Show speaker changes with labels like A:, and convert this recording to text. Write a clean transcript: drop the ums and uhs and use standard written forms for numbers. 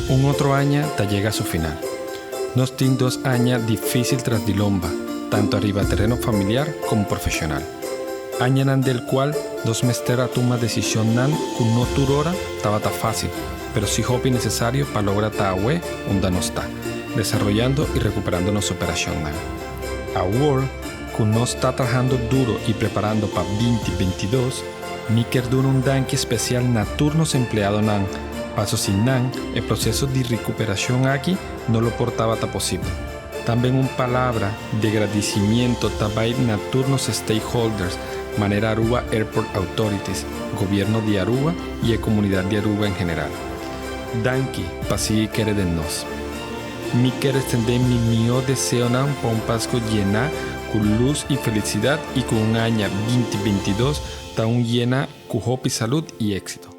A: Un otro año ta llega a su final. Nos tiene 2 años difícil tras di lomba, tanto arriba terreno familiar como profesional. Año nan del cual dos mestera toma decisión nan con no turora estaba tan fácil, pero sí hopi necesario para lograr ta we donde no está, desarrollando y recuperando nuestra operación nan. A World, que no está trabajando duro y preparando para 2022, mi querduna un danque especial na turnos empleado nan. Paso sin nan, el proceso de recuperación aquí no lo portaba tan posible. También una palabra de agradecimiento también na turnos stakeholders, manera Aruba Airport Authorities, gobierno de Aruba y la comunidad de Aruba en general. Danke, pasi quiere de nos. Mi quiero extender mi mío deseo nan para un Pascua llena con luz y felicidad y con un año 2022 tan llena con hope y salud y éxito.